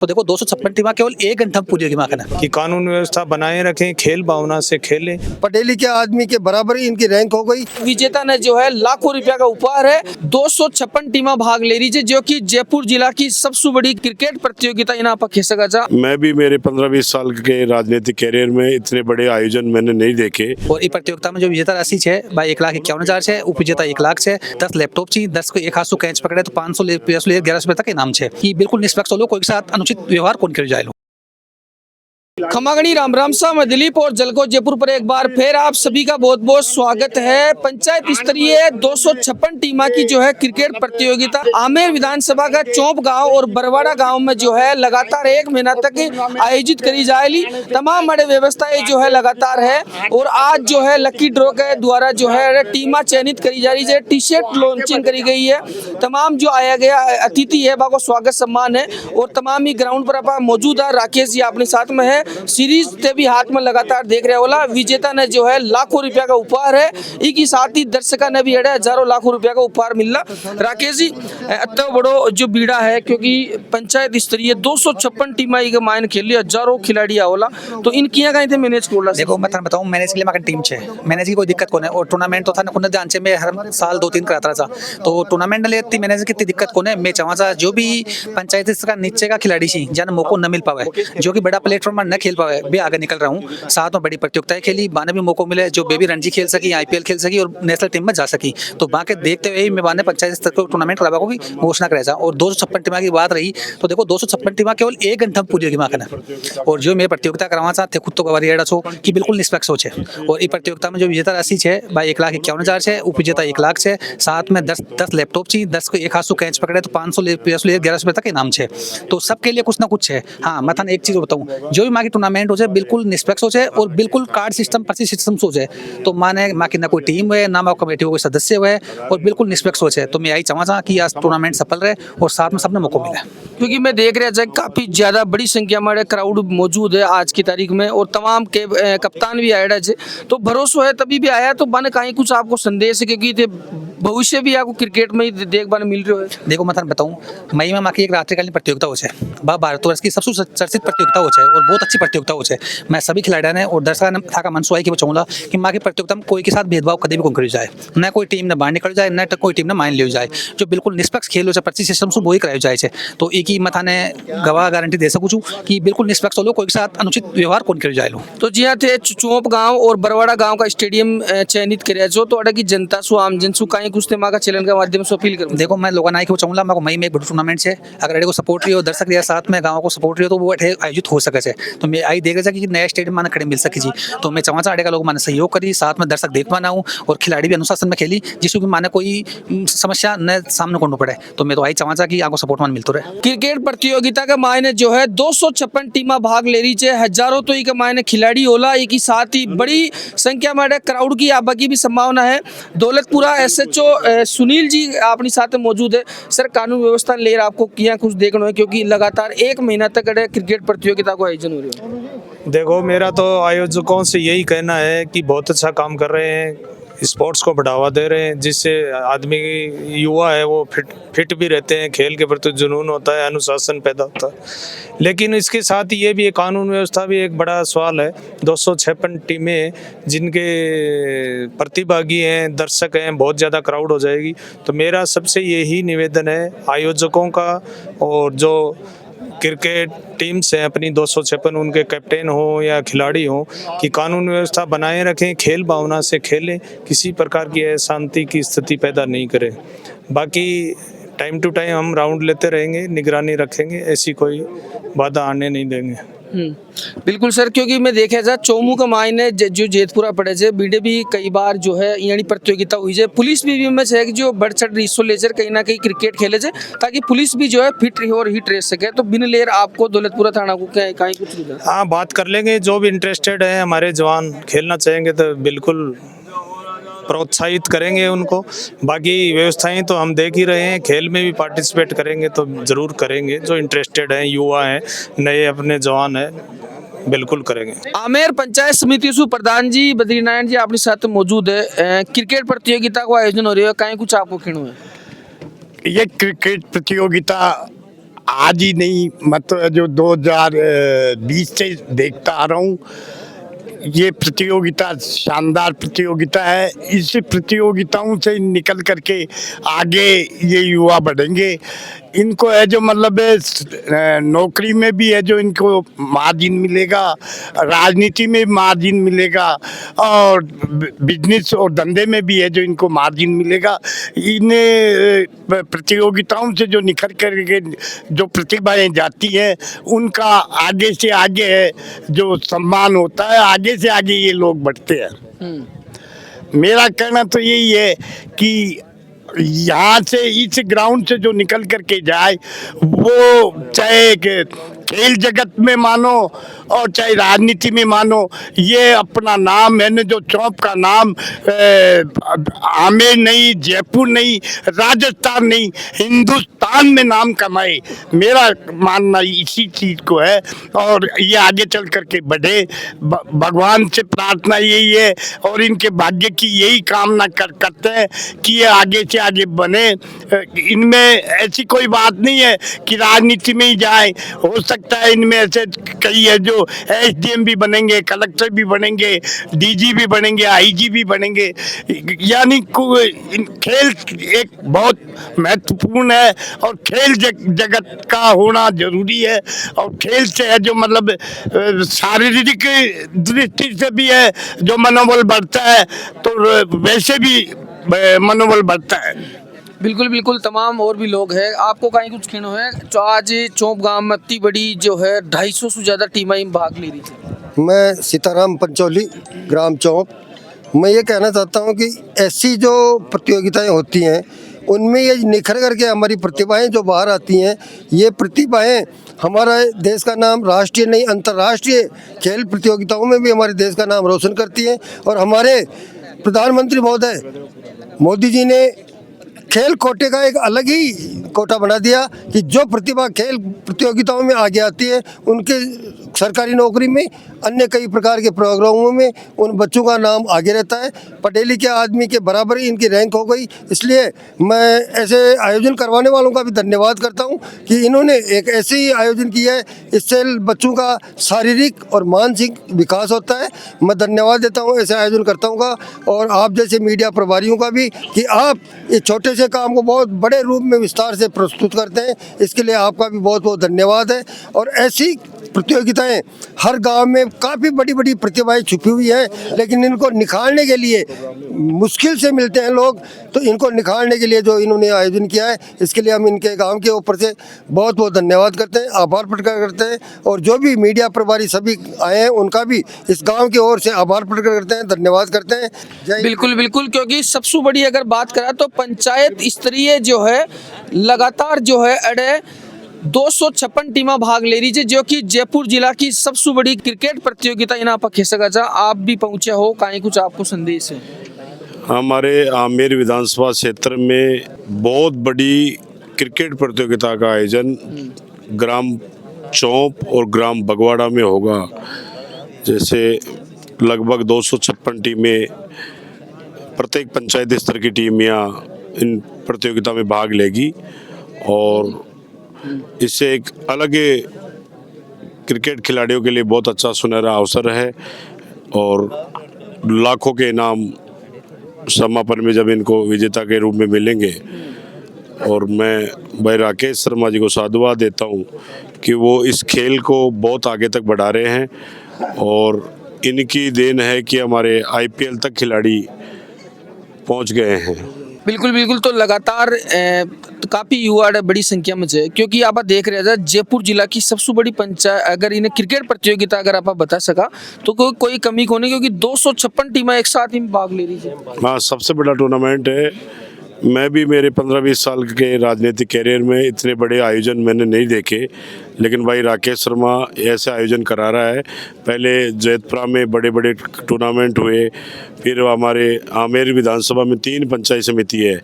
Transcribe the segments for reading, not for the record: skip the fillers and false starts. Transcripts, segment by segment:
तो देखो 256 टीमें केवल 1 घंटा में पूरी होगी माखन कि कानून व्यवस्था बनाए रखें, खेल भावना से खेलें। पटेली के आदमी के बराबर ही इनकी रैंक हो गई। विजेता ने जो है लाखों रुपया का उपहार है। 256 टीमें भाग ले रही है, जो कि जयपुर जिला की सबसे बड़ी क्रिकेट प्रतियोगिता यहाँ पर खेल सका जा। मैं भी मेरे 15-20 साल के राजनीतिक कैरियर में इतने बड़े आयोजन मैंने नहीं देखे। और इस प्रतियोगिता में जो विजेता राशि है 1,51,000 है, उपविजेता 1,00,000 है, 10 लैपटॉप चाहिए, 10 को एक हाथ से कैच पकड़े तो 500 1100 तक इनाम है। कि बिल्कुल निष्पक्ष लो, कोई के साथ अनुचित व्यवहार कौन कर जाए लो। खमागणी राम राम सा, मैं दिलीप और जलको जयपुर पर एक बार फिर आप सभी का बहुत बहुत स्वागत है। पंचायत स्तरीय 256 टीमा की जो है क्रिकेट प्रतियोगिता आमेर विधानसभा का चौंप गांव और बरवाड़ा गांव में जो है लगातार 1 महीना तक आयोजित करी जाएगी। तमाम बड़े व्यवस्थाएं जो है लगातार है और आज जो है लकी ड्रॉ के द्वारा जो है टीमा चयनित करी जा रही है। टी शर्ट लॉन्चिंग करी गई है। तमाम जो आया गया अतिथि है को स्वागत सम्मान है और तमाम ही ग्राउंड पर आप मौजूद है। राकेश जी अपने साथ में है। सीरीज ते भी हाथ में लगातार देख रहे होला। विजेता ने जो है लाखों रुपया का उपहार है, एक ही साथ ही दर्शक ने भी हजारों लाखों रुपया का उपहार मिलना। राकेश जी इतना बड़ो जो बीड़ा है, क्योंकि पंचायत स्तरीय 256 टीमा के मायने खेल लिया, हजारों खिलाड़ी होला, तो इन किया कहीं थे मैनेज कोला। देखो मैं थाने बताऊं, मैनेज के लिए माकन टीम छे, मैनेज की कोई दिक्कत कोने। और टूर्नामेंट तो था ना ध्यान से मैं हर साल 2-3 कराता था, तो टूर्नामेंट ले इतनी मैनेज की दिक्कत कोने। मैं चाहूँगा जो भी पंचायत का नीचे का खिलाड़ी सी जन मौका न मिल पावे, जो कि बड़ा प्लेटफॉर्म न खेल पावे, भी आगे निकल रहा हूँ। साथ में बड़ी प्रतियोगिताएं खेली, बाने भी मौका मिले, जो बेबी रणजी खेल सकी, IPL खेल सकी और नेशनल टीम में जा सकी। तो बाकी देखते हुए मैं बाने पंचायत स्तर को टूर्नामेंट करावा को भी घोषणा करेगा। और 256 टीमा की बात रही तो देखो 256 टीमा केवल 1 घंटा में पूरी होगी माखन। और जो मैं प्रतियोगिता करवा चाहते खुद तो गवारी एड़ा छो कि बिल्कुल निष्पक्ष हो छे। और इस प्रतियोगिता में जो विजेता राशि है 1,51,000 है, उपविजेता 1,00,000 है, साथ में 10 लैपटॉप चाहिए, 10 को एक हाथ से कैच पकड़े तो 500 1100 तक इनाम है। तो सबके लिए कुछ ना कुछ है। हाँ मैं थाने एक चीज बताऊँ, जो भी माँ की टूर्नामेंट हो जाए बिल्कुल निष्पक्ष हो जाए और बिल्कुल कार्ड सिस्टम पर्ची सिस्टम हो जाए। तो माने माँ की ना कोई टीम है ना कमेटी हो कोई सदस्य है और बिल्कुल निष्पक्ष हो जाए। तो मैं यही चाहूँगा कि आज टूर्नामेंट सफल रहे और साथ में सबने मौका मिले। क्योंकि मैं देख रहा था काफी ज्यादा बड़ी संख्या में क्राउड मौजूद है आज की तारीख में और तमाम के कप्तान भी आया है, तो भरोसा है तभी भी आया। तो बने कहीं कुछ आपको संदेश है, क्योंकि भविष्य भी आपको क्रिकेट में ही देखभाल मिल रही है। देखो मैं बताऊँ, मई में माँ की एक रात्रिकालीन प्रतियोगिता हो जाए, भारतवर्ष की सबसे चर्चित प्रतियोगिता हो जाए और बहुत अच्छी प्रतियोगिता हो जाए। मैं सभी खिलाड़ियों ने और दर्शकों ने था का मन सुहाई कि वो चाहूँगा कि माँ की प्रतियोगिता में कोई के साथ भेदभाव कभी भी कौन करी जाए, न कोई टीम ने बाहर निकल जाए, न कोई टीम ने मान ले जाए। जो बिल्कुल निष्पक्ष खेल हो जाए, पर्ची सिस्टम से वो ही कराया जाए। तो एक ही मैं ने गवाह गारंटी दे सकूँ कि बिल्कुल निष्पक्ष हो लो, कोई के साथ अनुचित व्यवहार कौन कर जाए लो। तो जी हाँ थे चौंप गांव और बरवाड़ा गांव का स्टेडियम चयनित कराया जो तो अड़ा की जनता सु आम जन सु कहीं कुछ माँ का चैनल के माध्यम से अपील करूँ। देखो मैं लोगों को चाहूँगा मैं मई में एक बड़ी टूर्नामेंट है, अगर अड़े को सपोर्ट रही हो, दर्शक रही साथ में गाँव को सपोर्ट रही हो, तो वो आयोजित हो सके। तो मैं आई देख रहा कि नया स्टेडियम माने खड़े मिल सके जी। तो मैं चाहूँगा अड़े का लोग माने सहयोग करी, साथ में दर्शक देख पाना हूँ और खिलाड़ी भी अनुशासन में खेली, जिसको माने कोई समस्या न सामने करना पड़े। तो मैं तो आई चाहूँगा कि आपको सपोर्ट मान मिलता रहे। क्रिकेट प्रतियोगिता के मायने जो है 256 टीमा भाग ले रही है, हजारों तो के मायने खिलाड़ी होला, एक ही साथ ही बड़ी संख्या में क्राउड की आबादी भी संभावना है। दौलतपुरा SHO सुनील जी अपनी साथ मौजूद है। सर कानून व्यवस्था ले आपको किया कुछ देखना है, क्योंकि लगातार 1 महीना तक क्रिकेट प्रतियोगिता को आयोजन हो रही है। देखो मेरा तो आयोजकों से यही कहना है कि बहुत अच्छा काम कर रहे हैं, स्पोर्ट्स को बढ़ावा दे रहे हैं, जिससे आदमी युवा है वो फिट भी रहते हैं, खेल के प्रति जुनून होता है, अनुशासन पैदा होता है। लेकिन इसके साथ ही ये भी कानून व्यवस्था भी एक बड़ा सवाल है। 256 टीमें जिनके प्रतिभागी हैं, दर्शक हैं, बहुत ज़्यादा क्राउड हो जाएगी। तो मेरा सबसे यही निवेदन है आयोजकों का और जो क्रिकेट टीम्स हैं अपनी 256, उनके कैप्टन हो या खिलाड़ी हो, कि कानून व्यवस्था बनाए रखें, खेल भावना से खेलें, किसी प्रकार की अशांति की स्थिति पैदा नहीं करें। बाकी टाइम टू टाइम हम राउंड लेते रहेंगे, निगरानी रखेंगे, ऐसी कोई बाधा आने नहीं देंगे। बिल्कुल सर, क्योंकि मैं देखा जाए चौमू का मायने जो जेतपुरा पड़े जे बीडे भी कई बार जो है यानी प्रतियोगिता हुई है। पुलिस भी में है कि जो बढ़ चढ़ हिस्सों ले जाए कहीं ना कहीं क्रिकेट खेले जाए, ताकि पुलिस भी जो है फिट रहे और हिट रह सके। तो बिन लेर आपको दौलतपुरा थाना को कहीं कुछ हाँ बात कर लेंगे, जो भी इंटरेस्टेड है हमारे जवान खेलना चाहेंगे तो बिल्कुल प्रोत्साहित करेंगे उनको। बाकी व्यवस्थाएं तो हम देख ही रहे हैं, खेल में भी पार्टिसिपेट करेंगे तो ज़रूर करेंगे। जो इंटरेस्टेड हैं, युवा हैं, नए अपने जवान हैं, बिल्कुल करेंगे। आमेर पंचायत समिति सु प्रधान जी बद्रीनारायण जी अपने साथ मौजूद है। क्रिकेट प्रतियोगिता को आयोजन हो रही है, कहीं कुछ आपको कहना है? ये क्रिकेट प्रतियोगिता आज ही नहीं, मतलब जो 2020 से देखता आ रहा हूँ। ये प्रतियोगिता शानदार प्रतियोगिता है। इस प्रतियोगिताओं से निकल करके आगे ये युवा बढ़ेंगे। इनको है जो मतलब नौकरी में भी है जो इनको मार्जिन मिलेगा, राजनीति में मार्जिन मिलेगा, और बिजनेस और धंधे में भी है जो इनको मार्जिन मिलेगा। इन्हें प्रतियोगिताओं से जो निखर करके जो प्रतिभाएं जाती हैं उनका आगे से आगे है जो सम्मान होता है, आगे से आगे ये लोग बढ़ते हैं। मेरा कहना तो यही है कि यहाँ से इस ग्राउंड से जो निकल करके जाए वो चाहे खेल जगत में मानो और चाहे राजनीति में मानो, ये अपना नाम मैंने जो चौंप का नाम आमेर नहीं, जयपुर नहीं, राजस्थान नहीं, हिंदुस्तान में नाम कमाए। मेरा मानना इसी चीज़ को है और ये आगे चल करके बढ़े। भगवान से प्रार्थना यही है और इनके भाग्य की यही कामना करते हैं कि ये आगे से आगे बने। इनमें ऐसी कोई बात नहीं है कि राजनीति में ही जाए। हो सकता है इनमें ऐसे कई है जो एसडीएम भी बनेंगे, कलेक्टर भी बनेंगे, डीजी भी बनेंगे, आईजी भी बनेंगे। यानी खेल एक बहुत महत्वपूर्ण है और खेल जगत का होना जरूरी है। और खेल से है जो मतलब शारीरिक दृष्टि से भी है जो मनोबल बढ़ता है, तो वैसे भी मनोबल बढ़ता है। बिल्कुल बिल्कुल, तमाम और भी लोग हैं। आपको कहीं कुछ कहना है? तो आज चौंप गांव में इतनी बड़ी जो है 250 से ज़्यादा टीमें भाग ले रही थी। मैं सीताराम पंचौली, ग्राम चौंप। मैं ये कहना चाहता हूँ कि ऐसी जो प्रतियोगिताएं होती हैं उनमें ये निखर करके हमारी प्रतिभाएं जो बाहर आती हैं, ये प्रतिभाएं हमारा देश का नाम राष्ट्रीय नहीं अंतर्राष्ट्रीय खेल प्रतियोगिताओं में भी हमारे देश का नाम रोशन करती हैं। और हमारे प्रधानमंत्री महोदय मोदी जी ने खेल कोटे का एक अलग ही कोटा बना दिया कि जो प्रतिभा खेल प्रतियोगिताओं में आगे आती है उनके सरकारी नौकरी में, अन्य कई प्रकार के प्रोग्रामों में उन बच्चों का नाम आगे रहता है। पढ़े लिखे आदमी के बराबर ही इनकी रैंक हो गई। इसलिए मैं ऐसे आयोजन करवाने वालों का भी धन्यवाद करता हूं कि इन्होंने एक ऐसे ही आयोजन किया है, इससे बच्चों का शारीरिक और मानसिक विकास होता है। मैं धन्यवाद देता हूं ऐसे आयोजन करताओं का और आप जैसे मीडिया प्रभारियों का भी कि आप इस छोटे से काम को बहुत बड़े रूप में विस्तार से प्रस्तुत करते हैं। इसके लिए आपका भी बहुत बहुत धन्यवाद है। और ऐसी प्रतियोगिताएं हर गांव में काफ़ी बड़ी बड़ी प्रतिभाएं छुपी हुई हैं, लेकिन इनको निखारने के लिए मुश्किल से मिलते हैं लोग। तो इनको निखारने के लिए जो इन्होंने आयोजन किया है, इसके लिए हम इनके गांव के ऊपर से बहुत बहुत धन्यवाद करते हैं, आभार प्रकट करते हैं। और जो भी मीडिया प्रभारी सभी आए हैं उनका भी इस गाँव की ओर से आभार प्रकट करते हैं, धन्यवाद करते हैं। जय। बिल्कुल बिल्कुल, क्योंकि सबसे बड़ी अगर बात करें तो पंचायत स्तरीय जो है लगातार जो है अड़े 256 टीमें भाग ले रही है, जो कि जयपुर जिला की सबसे बड़ी क्रिकेट प्रतियोगिता यहाँ पर खेल सका जा। आप भी पहुंचे हो, कहीं कुछ आपको संदेश है? हमारे आमेर विधानसभा क्षेत्र में बहुत बड़ी क्रिकेट प्रतियोगिता का आयोजन ग्राम चौंप और ग्राम बगवाड़ा में होगा। जैसे लगभग 256 टीमें, प्रत्येक पंचायत स्तर की टीम यहाँ इन प्रतियोगिता में भाग लेगी और इससे एक अलग क्रिकेट खिलाड़ियों के लिए बहुत अच्छा सुनहरा अवसर है। और लाखों के इनाम समापन में जब इनको विजेता के रूप में मिलेंगे, और मैं भाई राकेश शर्मा जी को साधुवाद देता हूँ कि वो इस खेल को बहुत आगे तक बढ़ा रहे हैं और इनकी देन है कि हमारे आईपीएल तक खिलाड़ी पहुँच गए हैं। बिल्कुल बिल्कुल, तो लगातार काफ़ी युवा बड़ी संख्या में है, क्योंकि आप देख रहे हैं जयपुर जिला की सबसे बड़ी पंचायत अगर इन्हें क्रिकेट प्रतियोगिता अगर आप बता सका तो कोई कमी को नहीं, क्योंकि 256 टीमें एक साथ ही भाग ले रही है। हाँ, सबसे बड़ा टूर्नामेंट है। मैं भी मेरे 15-20 साल के राजनीतिक कैरियर में इतने बड़े आयोजन मैंने नहीं देखे, लेकिन भाई राकेश शर्मा ऐसे आयोजन करा रहा है। पहले जैतपुरा में बड़े बड़े टूर्नामेंट हुए, फिर हमारे आमेर विधानसभा में 3 पंचायत समिति है,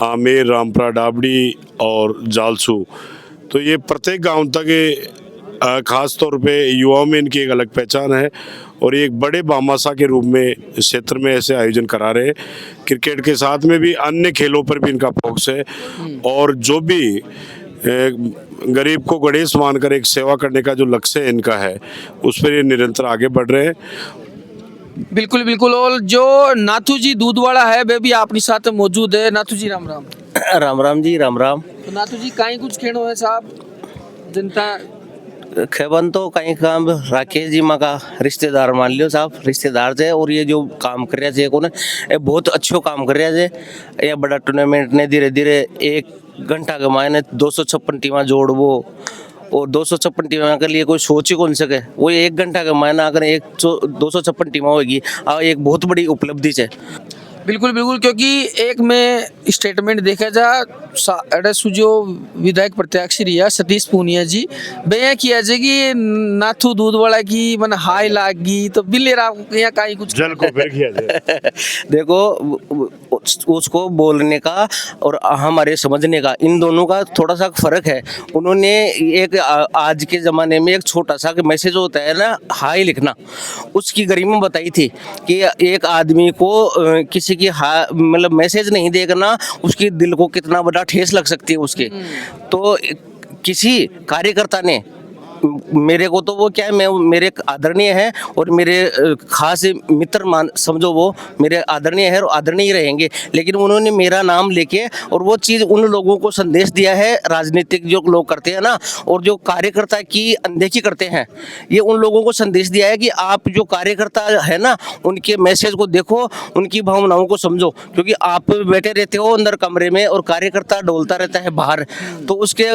आमेर, रामपुरा, डाबड़ी और जालसू। तो ये प्रत्येक गांव तक खास तौर पे युवाओं में इनकी एक अलग पहचान है और ये एक बड़े बामासा के रूप में इस क्षेत्र में ऐसे आयोजन करा रहे हैं। क्रिकेट के साथ में भी अन्य खेलों पर भी इनका फोकस है और जो भी गरीब को गणेश मानकर एक सेवा करने का जो लक्ष्य इनका है, उस पर ये निरंतर आगे बढ़ रहे हैं। बिल्कुल बिल्कुल। और जो नाथू जी दूधवाड़ा है वे भी अपने साथ मौजूद है। नाथू जी राम राम। राम राम जी, राम राम। तो नाथू जी काई कुछ कहना है साहब जनता खेबन तो कहीं काम राकेश जी माँ का रिश्तेदार मान लियो साहब, रिश्तेदार से। और ये जो काम कर रहा है को ना, ये बहुत अच्छो काम कर रहा है। ये बड़ा टूर्नामेंट ने धीरे धीरे 1 घंटा के मायने 256 टीमा जोड़बो, और 256 टीमा के लिए कोई सोच ही कौन सके। वो 1 घंटा के मायने अगर 256 टीमा होगी, एक बहुत बड़ी उपलब्धि है। बिल्कुल बिल्कुल। क्योंकि एक में स्टेटमेंट देखा जा जो विधायक प्रत्याशी रिया सतीश पूनिया जी बयां किया जाए कि नाथू दूधवाड़ा की मन हाई लागी तो बिल्ले यहाँ का कुछ जल को फिर किया जाए। देखो, उसको बोलने का और हमारे समझने का, इन दोनों का थोड़ा सा फर्क है। उन्होंने एक आज के ज़माने में एक छोटा सा मैसेज होता है ना, हाई लिखना, उसकी गरिमा बताई थी कि एक आदमी को किसी की मतलब मैसेज नहीं देखना, उसकी दिल को कितना बड़ा ठेस लग सकती है उसके। तो किसी कार्यकर्ता ने मेरे को तो वो क्या है, मैं मेरे आदरणीय है और मेरे खास मित्र मान समझो, वो मेरे आदरणीय है और आदरणीय रहेंगे। लेकिन उन्होंने मेरा नाम लेके और वो चीज़ उन लोगों को संदेश दिया है, राजनीतिक जो लोग करते हैं ना, और जो कार्यकर्ता की अनदेखी करते हैं, ये उन लोगों को संदेश दिया है कि आप जो कार्यकर्ता है ना, उनके मैसेज को देखो, उनकी भावनाओं को समझो। क्योंकि आप बैठे रहते हो अंदर कमरे में और कार्यकर्ता डोलता रहता है बाहर, तो उसके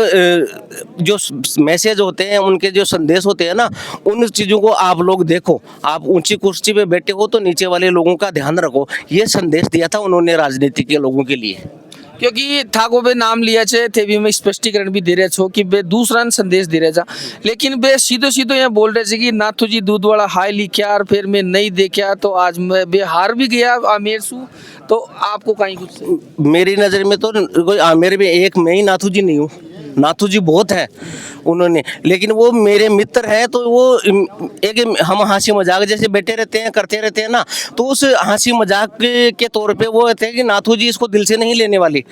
जो मैसेज होते हैं, उनके जो संदेश होते हैं ना, उन चीजों को आप लोग देखो। आप ऊंची कुर्सी पे बैठे हो तो नीचे वाले लोगों का ध्यान रखो। ये संदेश दिया था उन्होंने राजनीति के लोगों के लिए। क्योंकि ठाको बे नाम लिया छे थे भी मैं स्पष्टीकरण भी दे रहे छो कि बे दूसरा संदेश दे रहे था, लेकिन बे सीधो सीधो यहाँ बोल रहे थे कि नाथू जी दूधवाड़ा हाई लिखा और फिर मैं नहीं देखा तो आज मैं बे हार भी गया आमेर सु। तो आपको कहीं कुछ मेरी नजर में तो कोई आमेर में एक मैं ही नाथू जी नहीं हूँ, नाथू जी बहुत है उन्होंने, लेकिन वो मेरे मित्र हैं। तो वो एक हम हंसी मजाक जैसे बैठे रहते हैं, करते रहते हैं ना, तो उस हंसी मजाक के तौर पे वो कहते हैं कि नाथू जी इसको दिल से नहीं लेने वाली,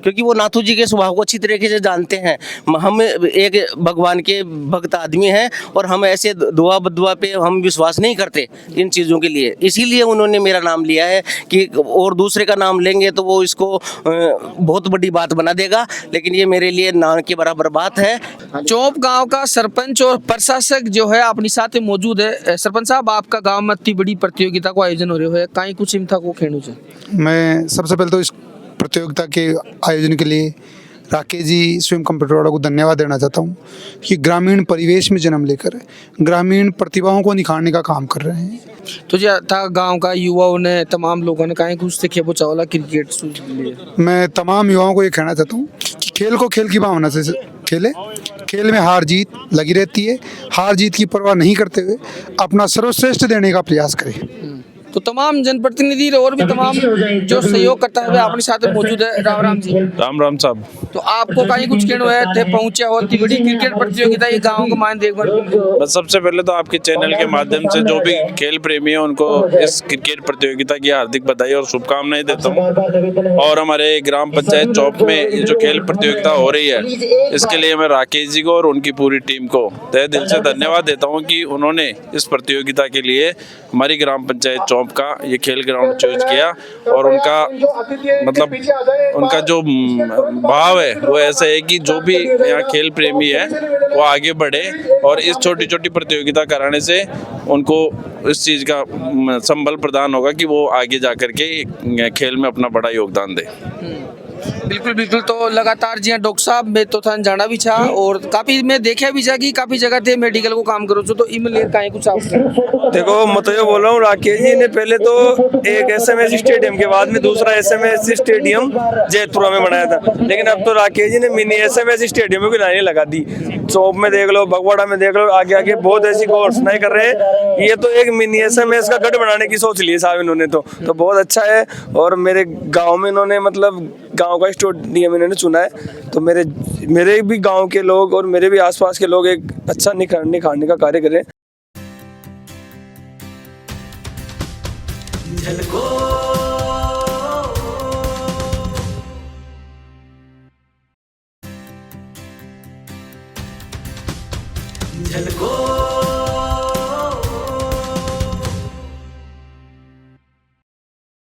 क्योंकि वो नाथू जी के स्वभाव को अच्छी तरीके से जानते हैं। हम एक भगवान के भक्त आदमी हैं और हम ऐसे दुआ बदुआ पे हम विश्वास नहीं करते इन चीज़ों के लिए। इसीलिए उन्होंने मेरा नाम लिया है कि और दूसरे का नाम लेंगे तो वो इसको बहुत बड़ी बात बना देगा, लेकिन ये मेरे लिए नाम के बराबर बात है। चौप गांव का सरपंच और प्रशासक जो है अपनी साथ में मौजूद है। सरपंच साहब, आपका गांव में इतनी बड़ी प्रतियोगिता को आयोजन हो रहा है, कहीं कुछ इम्था को खेलू से? मैं सबसे पहले तो इस प्रतियोगिता के आयोजन के लिए राकेश जी स्वयं कंप्यूटरवाड़ा को धन्यवाद देना चाहता हूँ कि ग्रामीण परिवेश में जन्म लेकर ग्रामीण प्रतिभाओं को निखारने का काम कर रहे हैं। तो जो था गांव का युवाओं ने, तमाम लोगों ने कहीं कुछ से खेबो चावला क्रिकेट लिए। मैं तमाम युवाओं को ये कहना चाहता हूँ कि खेल को खेल की भावना से खेले। खेल में हार जीत लगी रहती है, हार जीत की परवाह नहीं करते हुए अपना सर्वश्रेष्ठ देने का प्रयास करें। तो तमाम जनप्रतिनिधि और भी तमाम जो सहयोग करता है वे अपने साथ मौजूद है। राम राम जी। राम राम साहब। तो आपको कहीं कुछ कहना है, थे पहुंचे हो इतनी बड़ी क्रिकेट प्रतियोगिता ये गांव को मान देख बस सबसे पहले तो आपके चैनल के माध्यम से जो भी खेल प्रेमी है उनको इस क्रिकेट प्रतियोगिता की हार्दिक बधाई और शुभकामनाएं देता हूं। और हमारे ग्राम पंचायत चौप में ये जो खेल प्रतियोगिता हो रही है, इसके लिए मैं राकेश जी को और उनकी पूरी टीम को तहे दिल से धन्यवाद देता हूँ कि उन्होंने इस प्रतियोगिता के लिए हमारी ग्राम पंचायत चौप का ये खेल ग्राउंड चूज किया। और उनका मतलब उनका जो भाव है वो ऐसा है कि जो भी यहाँ खेल प्रेमी है वो आगे बढ़े और इस छोटी छोटी प्रतियोगिता कराने से उनको इस चीज़ का संबल प्रदान होगा कि वो आगे जा कर के खेल में अपना बड़ा योगदान दे। बिल्कुल बिल्कुल। तो लगातार जी डॉक्टर साहब मैं तो थान जाना भी था और काफी मैं देखा भी था कि काफी जगह थे मेडिकल को काम करो तो इमलेर का कुछ आप देखो, मैं तो ये बोल रहा हूँ राकेश जी ने पहले तो एक एसएमएस स्टेडियम के बाद में दूसरा एसएमएस स्टेडियम जयपुर में बनाया था, लेकिन अब तो राकेश जी ने मिनी एसएमएस स्टेडियम की लाइनें लगा दी। चौप में देख लो, भगवाड़ा में देख लो, आगे आगे बहुत ऐसी घोषणाएं कर रहे हैं। ये तो एक मिनी एसएमएस का गढ़ बनाने की सोच ली है साहब इन्होंने, तो बहुत अच्छा है। और मेरे गाँव में इन्होंने मतलब गाँव का स्टेडियम इन्होंने चुना है, तो मेरे भी गाँव के लोग और मेरे भी आसपास के लोग एक अच्छा निखारने का कार्य करें। हो।